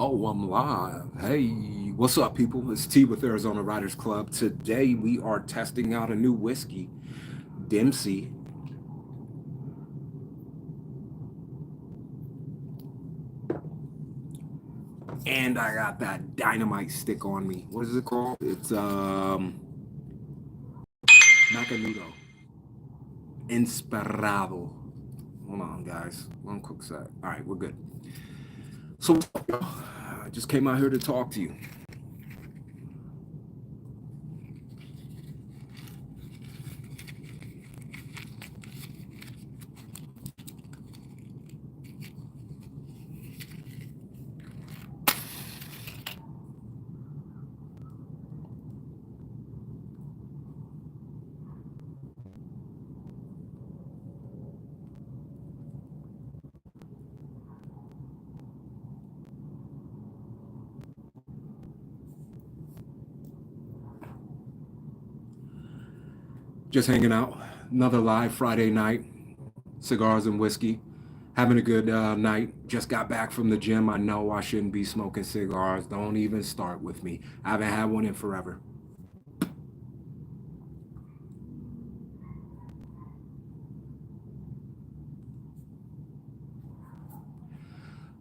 Oh, I'm live. Hey, what's up, people? It's T with Arizona Riders Club. Today we are testing out a new whiskey, Dempsey. And I got that dynamite stick on me. What is it called? It's Macanudo. Inspirado. Hold on, guys. One quick sec. All right, we're good. So, I just came out here to talk to you. Just hanging out. Another live Friday night. Cigars and whiskey. Having a good night. Just got back from the gym. I know I shouldn't be smoking cigars. Don't even start with me. I haven't had one in forever.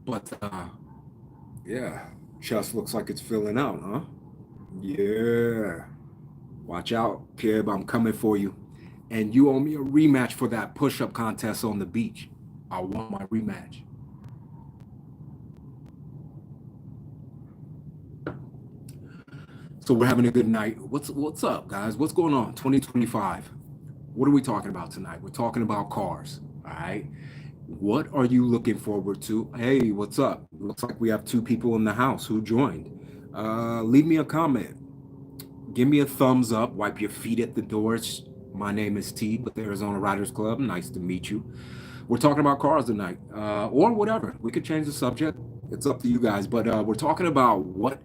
But yeah, chest looks like it's filling out, huh? Yeah. Watch out, Kib. I'm coming for you. And you owe me a rematch for that push up contest on the beach. I want my rematch. So we're having a good night. What's up, guys? What's going on? 2025. What are we talking about tonight? We're talking about cars. All right. What are you looking forward to? Hey, what's up? Looks like we have two people in the house who joined. Leave me a comment. Give me a thumbs up. Wipe your feet at the doors. My name is T with the Arizona Riders Club. Nice to meet you. We're talking about cars tonight, or whatever. We could change the subject. It's up to you guys. But we're talking about what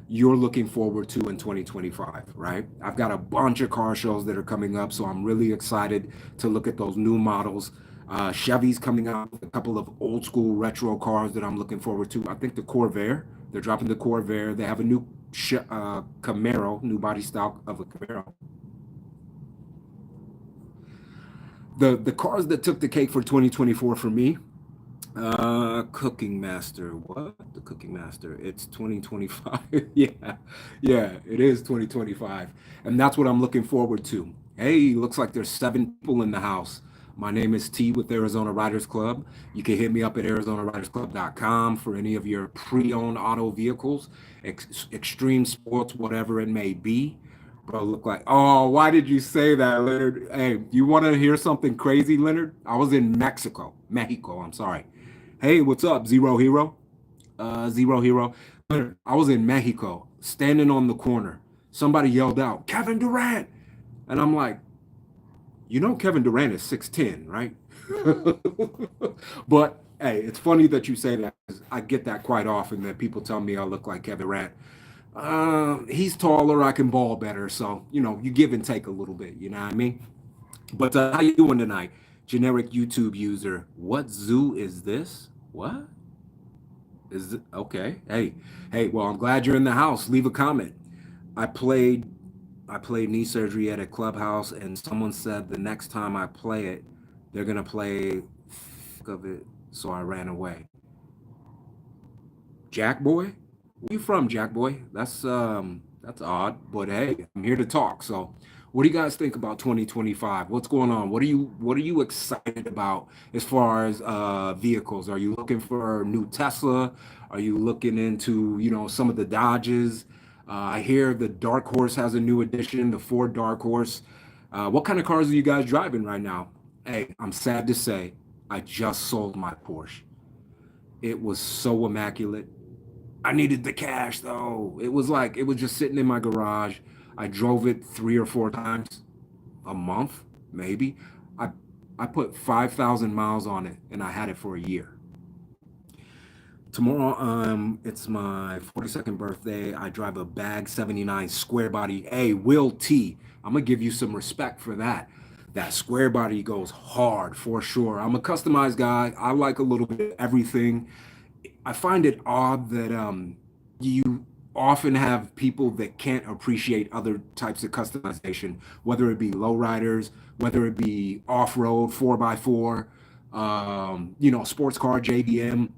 you're looking forward to in 2025, right? I've got a bunch of car shows that are coming up, so I'm really excited to look at those new models. Chevy's coming out with a couple of old school retro cars that I'm looking forward to. I think the Corvair, they're dropping the Corvair. They have a new Camaro, new body style of a Camaro. The cars that took the cake for 2024 for me, Cooking Master. What? The Cooking Master. It's 2025. Yeah. Yeah, it is 2025. And that's what I'm looking forward to. Hey, looks like there's seven people in the house. My name is T with Arizona Riders Club. You can hit me up at arizonaridersclub.com for any of your pre-owned auto vehicles, extreme sports, whatever it may be. Bro, look like, oh, why did you say that, Leonard? Hey, you want to hear something crazy, Leonard? I was in Mexico, I'm sorry. Hey, what's up, Zero Hero? Zero Hero. Leonard, I was in Mexico, standing on the corner. Somebody yelled out, Kevin Durant. And I'm like, you know Kevin Durant is 6'10", right? But hey, it's funny that you say that. I get that quite often that people tell me I look like Kevin Durant. He's taller, I can ball better, so you give and take a little bit, you know what I mean? But how you doing tonight? Generic YouTube user. What zoo is this? What? Is it okay? Hey, well, I'm glad you're in the house. Leave a comment. I played I played knee surgery at a clubhouse, and someone said the next time I play it, they're gonna play of it. So I ran away. Jack Boy, where you from, Jack Boy? That's odd, but hey, I'm here to talk. So, what do you guys think about 2025? What's going on? What are you excited about as far as vehicles? Are you looking for a new Tesla? Are you looking into some of the Dodges? I hear the Dark Horse has a new addition, the Ford Dark Horse. What kind of cars are you guys driving right now? Hey, I'm sad to say, I just sold my Porsche. It was so immaculate. I needed the cash though. It was just sitting in my garage. I drove it 3 or 4 times a month, maybe. I I put 5,000 miles on it and I had it for a year. Tomorrow, it's my 42nd birthday. I drive a bag 79 square body. Hey, Will T, I'm gonna give you some respect for that. That square body goes hard for sure. I'm a customized guy. I like a little bit of everything. I find it odd that you often have people that can't appreciate other types of customization, whether it be lowriders, whether it be off-road 4x4, sports car JDM,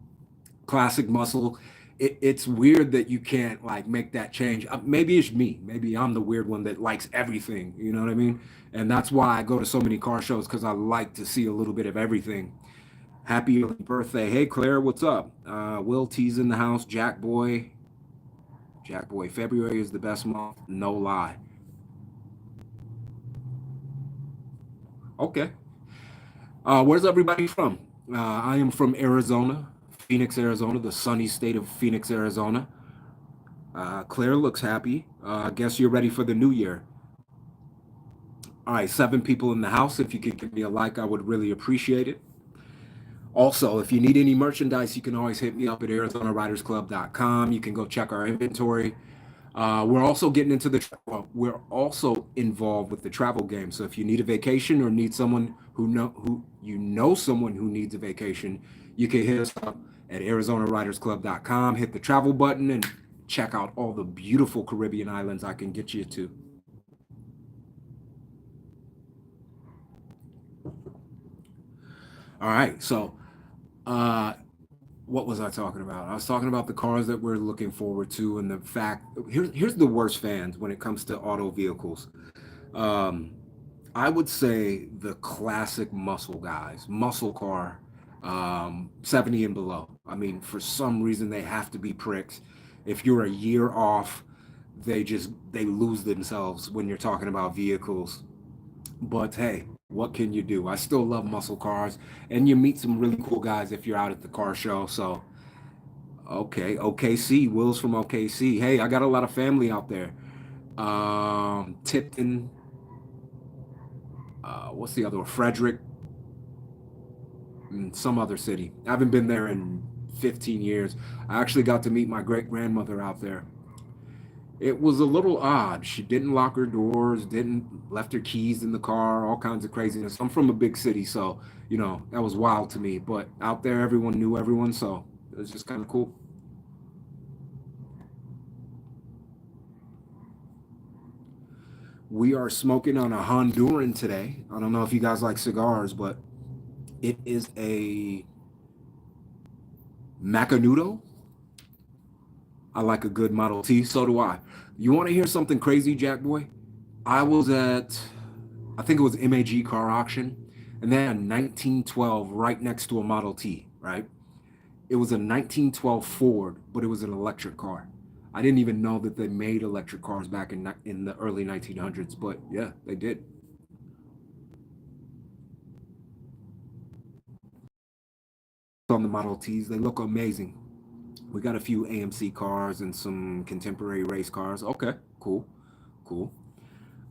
classic muscle. It's weird that you can't like make that change. Maybe it's me. Maybe I'm the weird one that likes everything. You know what I mean? And that's why I go to so many car shows because I like to see a little bit of everything. Happy early birthday. Hey, Claire, what's up? Will T's in the house. Jack Boy. Jack Boy. February is the best month. No lie. Okay. Where's everybody from? I am from Arizona, Phoenix, Arizona, the sunny state of Phoenix, Arizona. Claire looks happy. I guess you're ready for the new year. All right, 7 people in the house. If you could give me a like, I would really appreciate it. Also, if you need any merchandise, you can always hit me up at arizonaridersclub.com. You can go check our inventory. We're also getting into we're also involved with the travel game. So if you need a vacation or need someone who someone who needs a vacation, you can hit us up at arizonaridersclub.com. Hit the travel button and check out all the beautiful Caribbean islands I can get you to. All right, so uh, what was I talking about? I was talking about the cars that we're looking forward to, and the fact here's the worst fans when it comes to auto vehicles. Um, I would say the classic muscle guys, muscle car, 70 and below. I mean, for some reason they have to be pricks. If you're a year off, they lose themselves when you're talking about vehicles. But hey, what can you do? I still love muscle cars, and you meet some really cool guys if you're out at the car show. So okay, OKC, Will's from OKC. Hey, I got a lot of family out there. Tipton, what's the other one? Frederick, and some other city. I haven't been there in 15 years. I actually got to meet my great grandmother out there. It was a little odd. She didn't lock her doors, didn't left her keys in the car, all kinds of craziness. I'm from a big city, so that was wild to me. But out there, everyone knew everyone, so it was just kind of cool. We are smoking on a Honduran today. I don't know if you guys like cigars, but it is a Macanudo. I like a good Model T. So do I. You want to hear something crazy, Jack Boy? I was at, I think it was MAG car auction, and they had a 1912 right next to a Model T, right? It was a 1912 Ford, but it was an electric car. I didn't even know that they made electric cars back in the early 1900s, but yeah, they did. On the Model Ts, they look amazing. We got a few AMC cars and some contemporary race cars. Okay, cool, cool.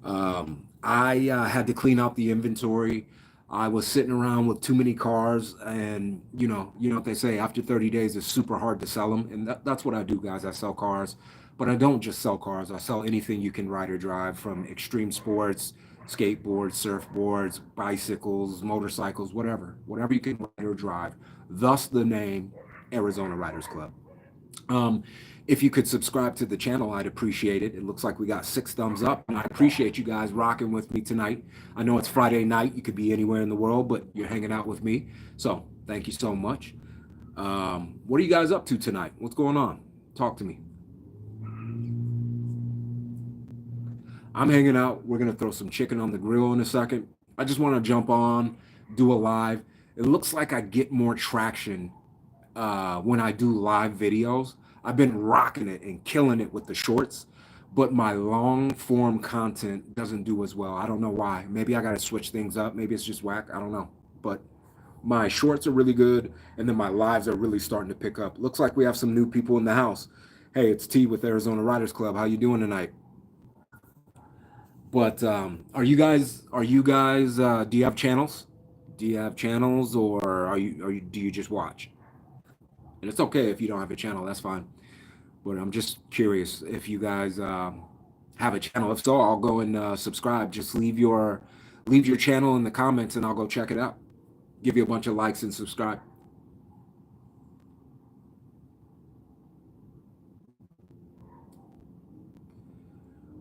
I had to clean out the inventory. I was sitting around with too many cars, and you know what they say. After 30 days, it's super hard to sell them, and that's what I do, guys. I sell cars, but I don't just sell cars. I sell anything you can ride or drive, from extreme sports, skateboards, surfboards, bicycles, motorcycles, whatever you can ride or drive. Thus the name Arizona Riders Club. Um, if you could subscribe to the channel, I'd appreciate it. It looks like we got 6 thumbs up, and I appreciate you guys rocking with me tonight. I know it's Friday night. You could be anywhere in the world, but you're hanging out with me. So thank you so much. What are you guys up to tonight? What's going on? Talk to me. I'm hanging out. We're going to throw some chicken on the grill in a second. I just want to jump on, do a live. It looks like I get more traction when I do live videos. I've been rocking it and killing it with the shorts, but my long form content doesn't do as well. I don't know why. Maybe I got to switch things up. Maybe it's just whack. I don't know. But my shorts are really good, and then my lives are really starting to pick up. Looks like we have some new people in the house. Hey, it's T with Arizona Riders Club. How you doing tonight? But are you guys do you have channels? Do you have channels, or are you do you just watch? And it's okay if you don't have a channel, that's fine. But I'm just curious if you guys have a channel. If so, I'll go and subscribe. Just leave your channel in the comments, and I'll go check it out. Give you a bunch of likes and subscribe.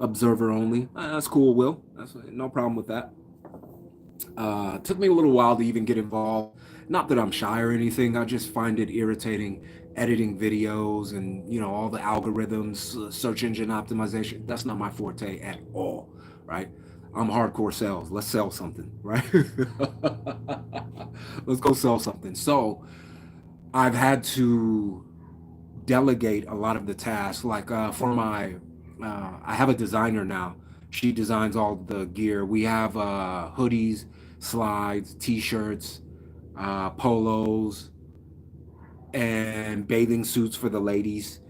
observer only. That's cool, Will. That's no problem with that. Took me a little while to even get involved. Not that I'm shy or anything. I just find it irritating editing videos and all the algorithms, search engine optimization. That's not my forte at all, right? I'm hardcore sales. Let's sell something, right? Let's go sell something. So I've had to delegate a lot of the tasks. Like for my, I have a designer now. She designs all the gear. We have hoodies, slides, t-shirts, polos, and bathing suits for the ladies.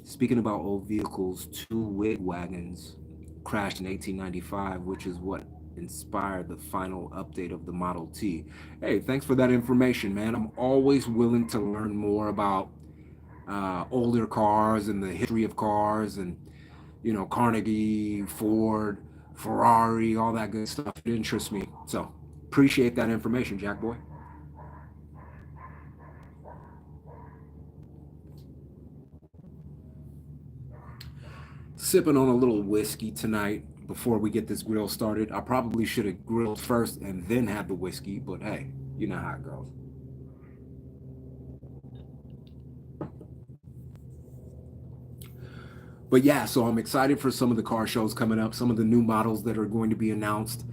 Speaking about old vehicles, two wig wagons crashed in 1895, which is what inspired the final update of the Model T. Hey, thanks for that information, man. I'm always willing to learn more about older cars and the history of cars and Carnegie, Ford, Ferrari, all that good stuff. It interests me. So appreciate that information, Jack Boy. Sipping on a little whiskey tonight before we get this grill started. I probably should have grilled first and then had the whiskey, but hey, you know how it goes. But yeah, so I'm excited for some of the car shows coming up, some of the new models that are going to be announced.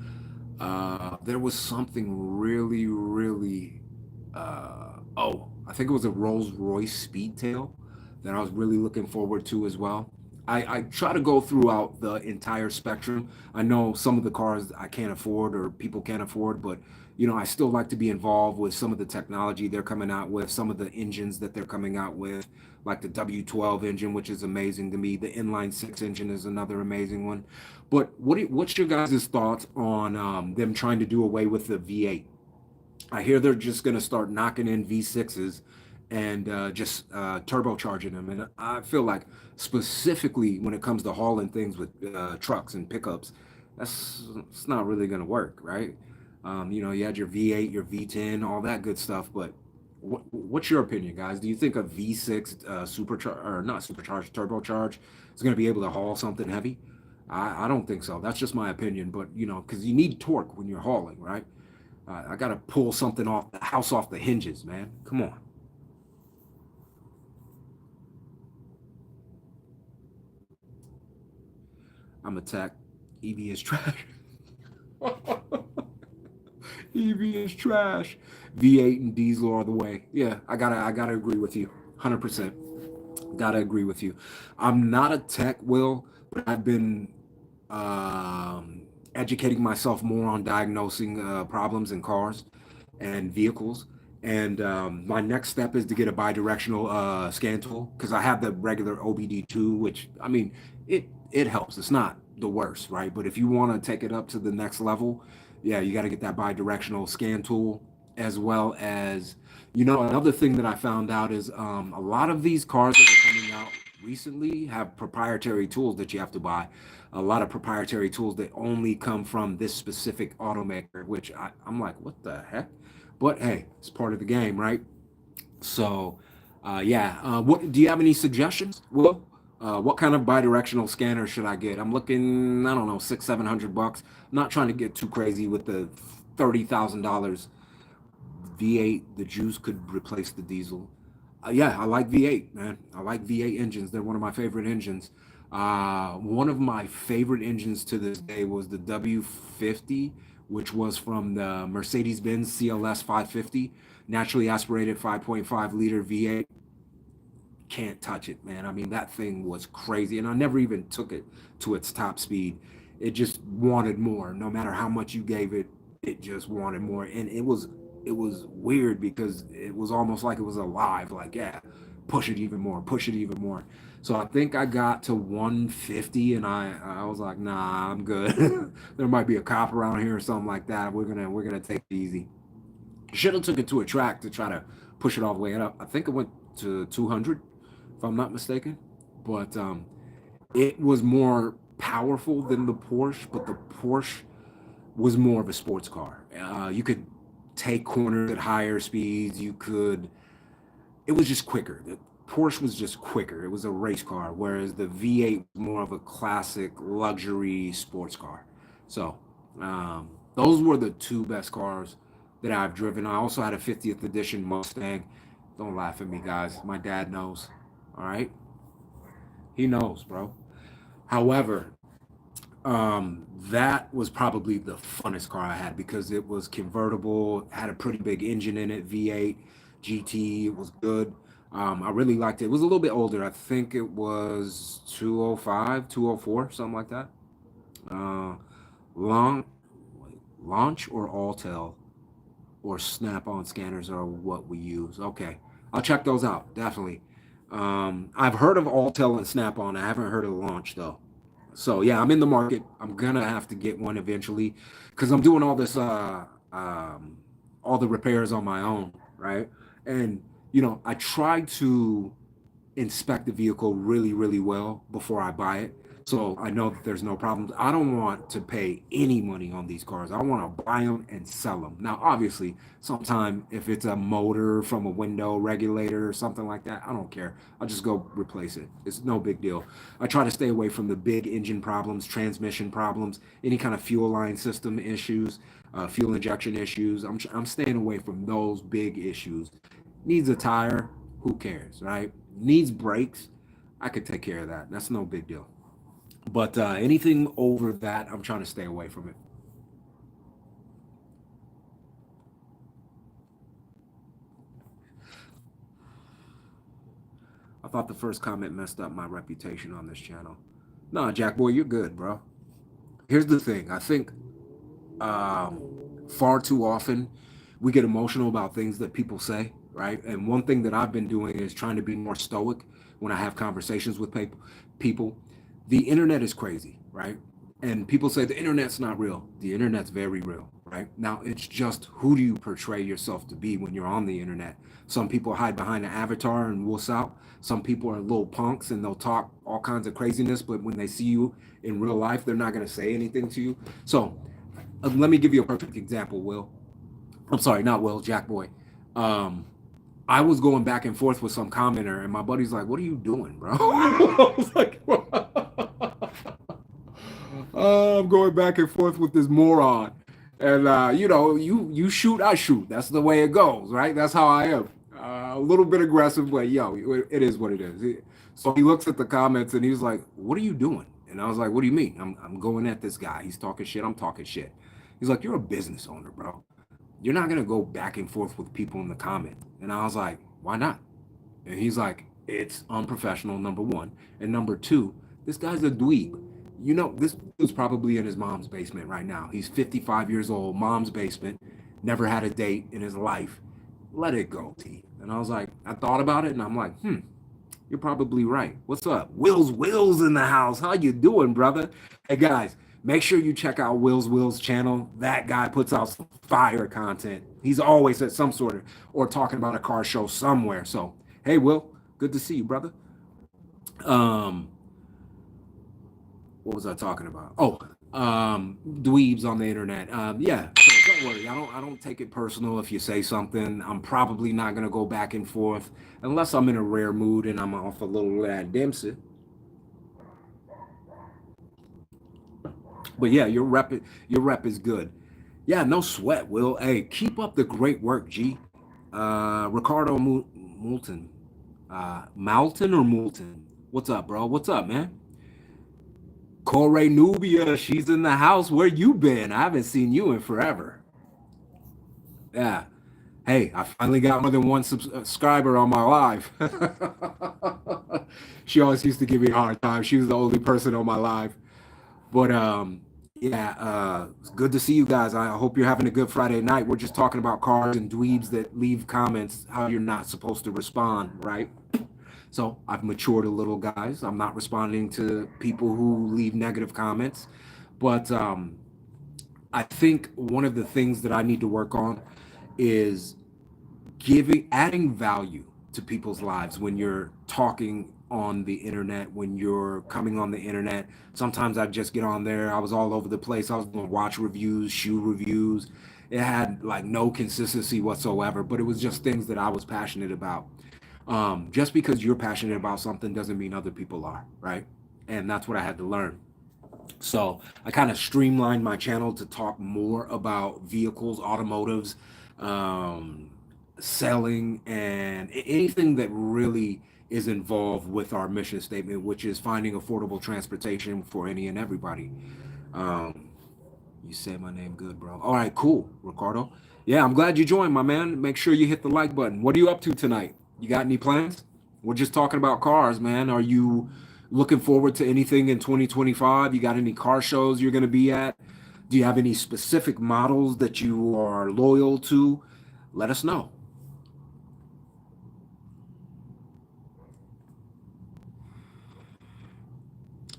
There was something really, really, I think it was a Rolls Royce Speedtail that I was really looking forward to as well. I try to go throughout the entire spectrum. I know some of the cars I can't afford or people can't afford, but I still like to be involved with some of the technology they're coming out with, some of the engines that they're coming out with, like the W12 engine, which is amazing to me. The inline six engine is another amazing one. But what's your guys' thoughts on them trying to do away with the V8? I hear they're just going to start knocking in V6s and just turbocharging them. And I feel like specifically when it comes to hauling things with trucks and pickups, it's not really going to work, right? You had your V8, your V10, all that good stuff. But what's your opinion, guys? Do you think a V6 supercharged or not supercharged, turbocharged is going to be able to haul something heavy? I don't think so. That's just my opinion. But because you need torque when you're hauling, right? I got to pull something off the house off the hinges, man. Come on. I'm a tech. EV is trash. EV is trash. V8 and diesel are the way. Yeah, I gotta agree with you. 100%. Gotta agree with you. I'm not a tech, Will, but I've been educating myself more on diagnosing problems in cars and vehicles. And my next step is to get a bidirectional scan tool because I have the regular OBD2, which I mean, it helps. It's not the worst, right? But if you want to take it up to the next level, yeah, you got to get that bidirectional scan tool as well as another thing that I found out is a lot of these cars that are coming out recently have proprietary tools that you have to buy. A lot of proprietary tools that only come from this specific automaker, which I'm like, what the heck? But hey, it's part of the game, right? So, yeah. What do you have any suggestions? Well, what kind of bidirectional scanner should I get? I'm looking, I don't know, 600-700 bucks. I'm not trying to get too crazy with the $30,000 V8. The juice could replace the diesel. Yeah, I like V8, man. I like V8 engines. They're one of my favorite engines. One of my favorite engines to this day was the W50, which was from the Mercedes-Benz CLS 550, naturally aspirated 5.5 liter V8. Can't touch it, man. I mean, that thing was crazy, and I never even took it to its top speed. It just wanted more. No matter how much you gave it, it just wanted more, and it was weird because it was almost like it was alive. Like, yeah, push it even more, push it even more. So I think I got to 150, and I was like, nah, I'm good. There might be a cop around here or something like that. We're gonna take it easy. Should have took it to a track to try to push it all the way up. I think it went to 200, if I'm not mistaken. But it was more powerful than the Porsche, but the Porsche was more of a sports car. You could take corners at higher speeds. You could. It was just quicker. Porsche was just quicker. It was a race car, whereas the V8 was more of a classic luxury sports car. So those were the two best cars that I've driven. I also had a 50th edition Mustang. Don't laugh at me, guys. My dad knows. All right, he knows, bro. However, that was probably the funnest car I had because it was convertible, had a pretty big engine in it, V8, GT, it was good. I really liked it. It was a little bit older. I think it was 205, 204, something like that. Uh, long, Launch or Alltel or Snap-on scanners are what we use. Okay, I'll check those out, definitely. I've heard of Alltel and Snap-on. I haven't heard of Launch though. So yeah, I'm in the market. I'm gonna have to get one eventually because I'm doing all this all the repairs on my own, right? And I try to inspect the vehicle really, really well before I buy it. So I know that there's no problems. I don't want to pay any money on these cars. I want to buy them and sell them. Now, obviously, sometime if it's a motor from a window regulator or something like that, I don't care. I'll just go replace it. It's no big deal. I try to stay away from the big engine problems, transmission problems, any kind of fuel line system issues, fuel injection issues. I'm staying away from those big issues. Needs a tire, who cares, right? Needs brakes, I could take care of that. That's no big deal. But anything over that, I'm trying to stay away from it. I thought the first comment messed up my reputation on this channel. No, Jack boy, you're good, bro. Here's the thing. I think far too often we get emotional about things that people say, right? And one thing that I've been doing is trying to be more stoic when I have conversations with people. The internet is crazy, right? And people say the internet's not real. The internet's very real, right? Now, it's just who do you portray yourself to be when you're on the internet? Some people hide behind an avatar and wuss out. Some people are little punks and they'll talk all kinds of craziness, but when they see you in real life, they're not going to say anything to you. So let me give you a perfect example, Will. I'm sorry, not Will, Jack Boy. Um, I was going back and forth with some commenter, and my buddy's like, "What are you doing, bro?" I was like, I'm going back and forth with this moron, and you shoot, I shoot. That's the way it goes, right? That's how I am. A little bit aggressive, but yo, it is what it is. So he looks at the comments and he's like, "What are you doing?" And I was like, "What do you mean?" I'm going at this guy. He's talking shit. I'm talking shit. He's like, "You're a business owner, bro. You're not gonna go back and forth with people in the comments." And I was like, "Why not?" And he's like, "It's unprofessional, number one. And number two, this guy's a dweeb. This dude's probably in his mom's basement right now. He's 55 years old, mom's basement, never had a date in his life. Let it go, T." And I was like, I thought about it and I'm like, you're probably right. What's up? Will's in the house. How you doing, brother? Hey guys, make sure you check out Will's channel. That guy puts out some fire content. He's always at some sort of or talking about a car show somewhere. So, hey Will, good to see you, brother. Um, what was I talking about? Oh, dweebs on the internet. Yeah, so don't worry. I don't take it personal if you say something. I'm probably not gonna go back and forth unless I'm in a rare mood and I'm off a little lad Dempsey. But yeah, your rep is good. Yeah, no sweat, Will. Hey, keep up the great work, G. Ricardo Moulton. Moulton or Moulton? What's up, bro? What's up, man? Corey Nubia, she's in the house. Where you been? I haven't seen you in forever. Yeah. Hey, I finally got more than one subscriber on my live. She always used to give me a hard time. She was the only person on my live. But yeah, it's good to see you guys. I hope you're having a good Friday night. We're just talking about cars and dweebs that leave comments how you're not supposed to respond, right? So I've matured a little, guys. I'm not responding to people who leave negative comments. But I think one of the things that I need to work on is adding value to people's lives when you're talking on the internet, when you're coming on the internet. Sometimes I just get on there. I was all over the place. I was doing watch reviews, shoe reviews. It had like no consistency whatsoever, but it was just things that I was passionate about. Just because you're passionate about something doesn't mean other people are, right? And that's what I had to learn. So I kind of streamlined my channel to talk more about vehicles, automotives, um, selling, and anything that really is involved with our mission statement, which is finding affordable transportation for any and everybody. Um, you said my name good, bro. All right, cool, Ricardo. Yeah, I'm glad you joined, my man. Make sure you hit the like button. What are you up to tonight? You got any plans? We're just talking about cars, man. Are you looking forward to anything in 2025? You got any car shows you're going to be at? Do you have any specific models that you are loyal to? Let us know.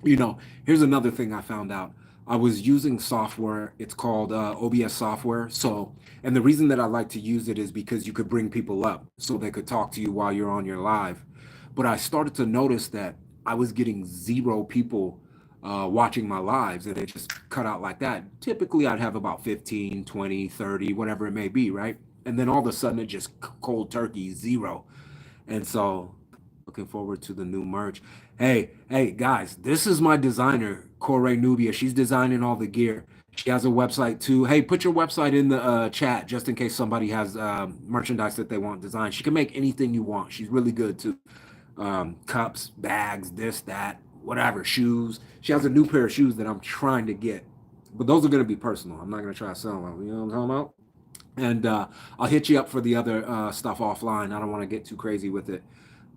You know, here's another thing I found out. I was using software. It's called OBS software. So, and the reason that I like to use it is because you could bring people up so they could talk to you while you're on your live. But I started to notice that I was getting zero people watching my lives, and it just cut out like that. Typically, I'd have about 15, 20, 30, whatever it may be, right? And then all of a sudden, it just cold turkey, zero. And so looking forward to the new merch. Hey, guys, this is my designer, Corey Nubia. She's designing all the gear. She has a website too. Hey, put your website in the chat just in case somebody has merchandise that they want designed. She can make anything you want. She's really good too. Cups, bags, this, that, whatever, shoes. She has a new pair of shoes that I'm trying to get, but those are going to be personal. I'm not going to try to sell them. You know what I'm talking about? And I'll hit you up for the other stuff offline. I don't want to get too crazy with it,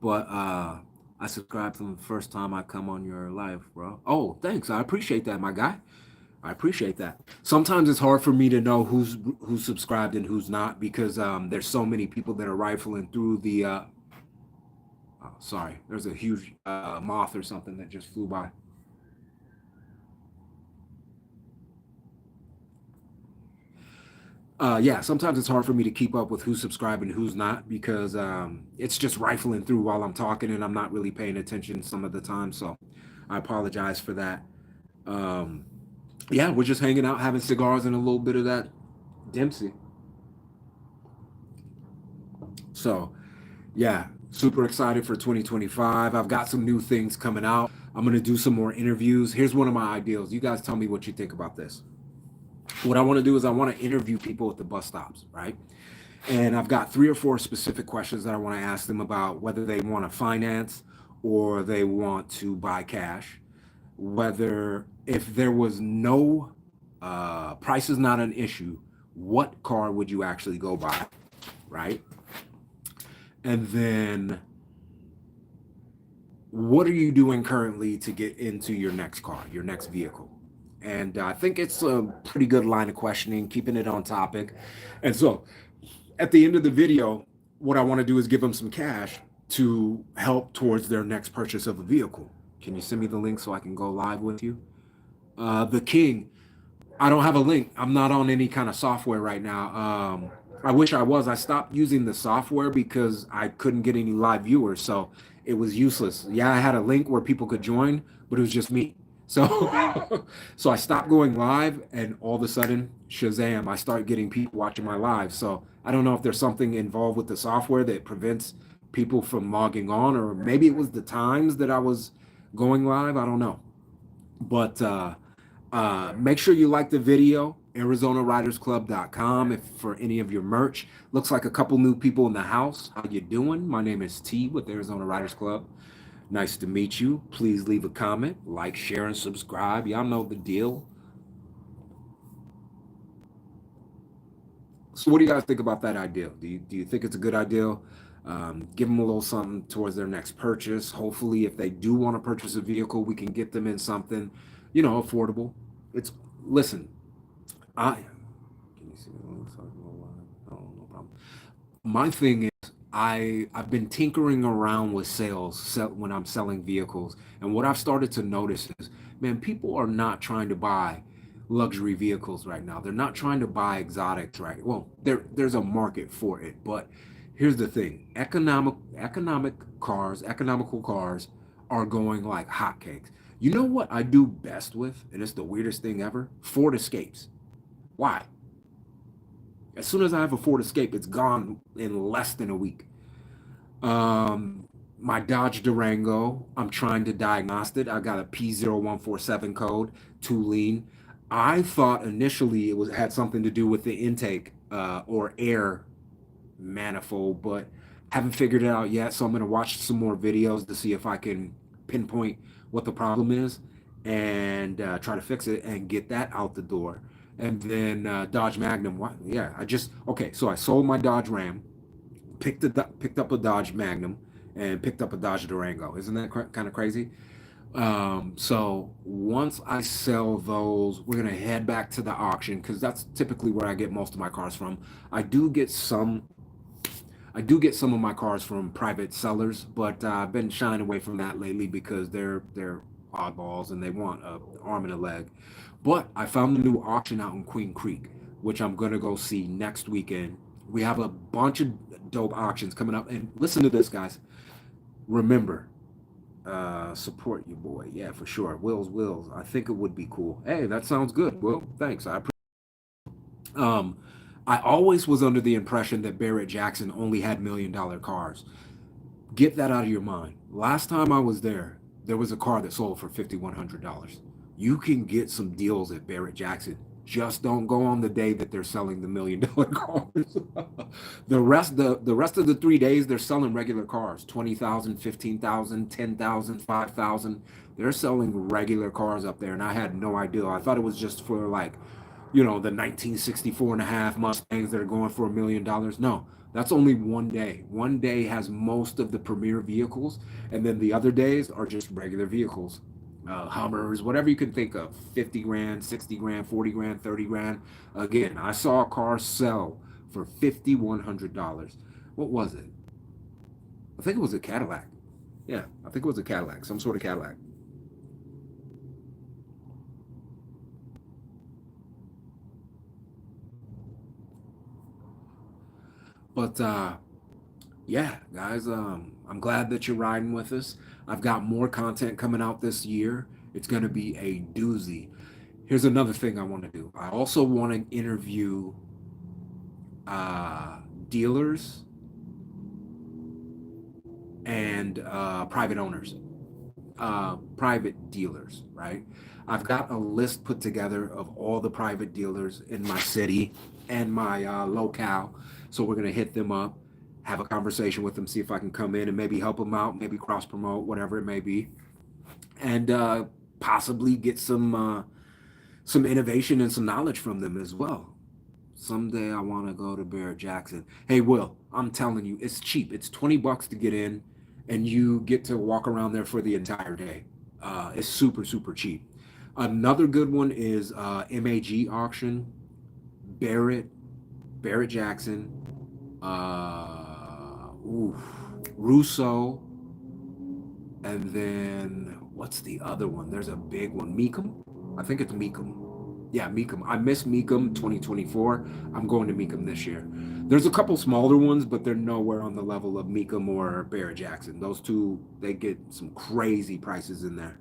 but I subscribed from the first time I come on your live, bro. Oh, thanks. I appreciate that, my guy. I appreciate that. Sometimes it's hard for me to know who's subscribed and who's not because there's so many people that are rifling through the. Oh, sorry, there's a huge moth or something that just flew by. Yeah, sometimes it's hard for me to keep up with who's subscribed and who's not because it's just rifling through while I'm talking and I'm not really paying attention some of the time. So I apologize for that. Um, yeah, we're just hanging out, having cigars and a little bit of that Dempsey. So yeah, super excited for 2025. I've got some new things coming out. I'm going to do some more interviews. Here's one of my ideals. You guys tell me what you think about this. What I want to do is I want to interview people at the bus stops, right? And I've got 3 or 4 specific questions that I want to ask them about whether they want to finance or they want to buy cash. Whether, if there was no price is not an issue, what car would you actually go buy, right? And then what are you doing currently to get into your next car, your next vehicle? And I think it's a pretty good line of questioning, keeping it on topic. And so at the end of the video, what I want to do is give them some cash to help towards their next purchase of a vehicle. Can you send me the link so I can go live with you? The King, I don't have a link. I'm not on any kind of software right now. I wish I was. I stopped using the software because I couldn't get any live viewers, so it was useless. Yeah, I had a link where people could join, but it was just me. So, so I stopped going live, and all of a sudden, Shazam! I start getting people watching my live. So I don't know if there's something involved with the software that prevents people from logging on, or maybe it was the times that I was going live. I don't know, but make sure you like the video, arizonaridersclub.com if for any of your merch. Looks like a couple new people in the house. How you doing? My name is T with Arizona Riders Club. Nice to meet you. Please leave a comment, like, share, and subscribe. Y'all know the deal. So what do you guys think about that idea? Do you think it's a good idea? Give them a little something towards their next purchase. Hopefully, if they do want to purchase a vehicle, we can get them in something, affordable. It's listen, I can you see me? Oh, no problem. My thing is, I've been tinkering around with when I'm selling vehicles, and what I've started to notice is, man, people are not trying to buy luxury vehicles right now. They're not trying to buy exotics, right? Well, there's a market for it, but here's the thing: economical cars are going like hotcakes. You know what I do best with, and it's the weirdest thing ever? Ford Escapes. Why? As soon as I have a Ford Escape, it's gone in less than a week. Um, my Dodge Durango, I'm trying to diagnose it. I got a P0147 code, too lean. I thought initially it was had something to do with the intake or air manifold, but haven't figured it out yet. So I'm gonna watch some more videos to see if I can pinpoint what the problem is and try to fix it and get that out the door. And then Dodge Magnum. What? Yeah, I just okay. So I sold my Dodge Ram, picked up a Dodge Magnum, and picked up a Dodge Durango. Isn't that kind of crazy? So once I sell those, we're gonna head back to the auction because that's typically where I get most of my cars from. I do get some I do get some of my cars from private sellers, but I've been shying away from that lately because they're oddballs and they want a arm and a leg. But I found the new auction out in Queen Creek, which I'm gonna go see next weekend. We have a bunch of dope auctions coming up, and listen to this, guys. Remember, support your boy, yeah, for sure. Wills. I think it would be cool. Hey, that sounds good. Will, thanks. Um, I always was under the impression that Barrett Jackson only had $1 million cars. Get that out of your mind. Last time I was there was a car that sold for $5,100. You can get some deals at Barrett Jackson. Just don't go on the day that they're selling the $1 million cars. The rest of the 3 days they're selling regular cars, 20,000, 15,000, 10,000, 5,000. They're selling regular cars up there, and I had no idea. I thought it was just for like the 1964 and a half Mustangs that are going for $1 million. No, that's only one day. One day has most of the premier vehicles, and then the other days are just regular vehicles. Hummers, whatever you can think of, 50 grand, 60 grand, 40 grand, 30 grand. Again, I saw a car sell for $5,100. What was it? I think it was a Cadillac. Yeah, I think it was a Cadillac, some sort of Cadillac. But yeah, guys, I'm glad that you're riding with us. I've got more content coming out this year. It's going to be a doozy. Here's another thing I want to do. I also want to interview uh, dealers and private owners, private dealers, right? I've got a list put together of all the private dealers in my city and my locale. So we're going to hit them up, have a conversation with them, see if I can come in and maybe help them out, maybe cross promote, whatever it may be, and possibly get some innovation and some knowledge from them as well. Someday I want to go to Barrett Jackson. Hey, Will, I'm telling you, it's cheap. It's $20 to get in, and you get to walk around there for the entire day. It's super, super cheap. Another good one is MAG auction, Barrett, Barrett Jackson, oof, Russo, and then what's the other one? There's a big one, Meekum. I think it's Meekum. Yeah, Meekum. I missed Meekum 2024. I'm going to Meekum this year. There's a couple smaller ones, but they're nowhere on the level of Meekum or Barrett Jackson. Those two, they get some crazy prices in there.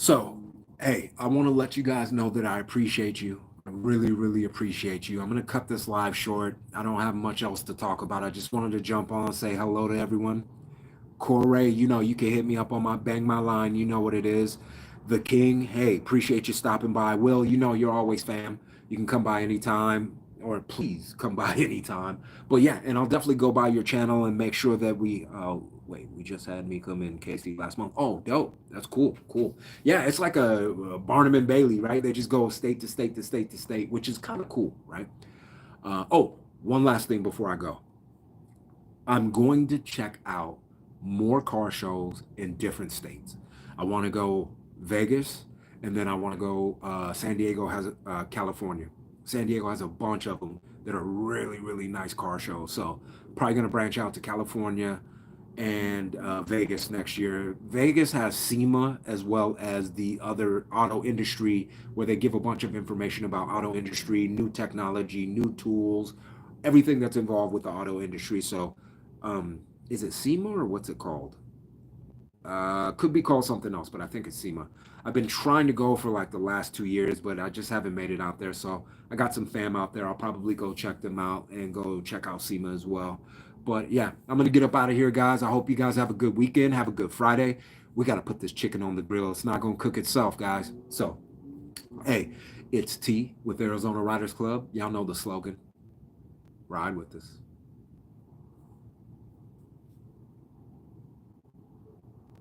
So, hey, I want to let you guys know that I appreciate you. I really, really appreciate you. I'm going to cut this live short. I don't have much else to talk about. I just wanted to jump on and say hello to everyone. Corey, you can hit me up on my bang my line. You know what it is. The King, hey, appreciate you stopping by. Will, you're always fam. You can come by anytime, or please come by anytime. But yeah, and I'll definitely go by your channel and make sure that wait, we just had me come in Casey last month. Oh, dope. That's cool. Cool. Yeah, it's like a Barnum and Bailey, right? They just go state to state to state to state, which is kind of cool, right? One last thing before I go. I'm going to check out more car shows in different states. I want to go Vegas, and then I want to go San Diego has California. San Diego has a bunch of them that are really really nice car shows. So probably gonna branch out to California and Vegas next year. Vegas has SEMA as well as the other auto industry where they give a bunch of information about auto industry, new technology, new tools, everything that's involved with the auto industry. So, is it SEMA or what's it called? Could be called something else, but I think it's SEMA. I've been trying to go for like the last 2 years, but I just haven't made it out there. So I got some fam out there. I'll probably go check them out and go check out SEMA as well. But yeah, I'm gonna get up out of here, guys. I hope you guys have a good weekend. Have a good Friday. We gotta put this chicken on the grill. It's not gonna cook itself, guys. So hey, it's T with Arizona Riders Club. Y'all know the slogan. Ride with us.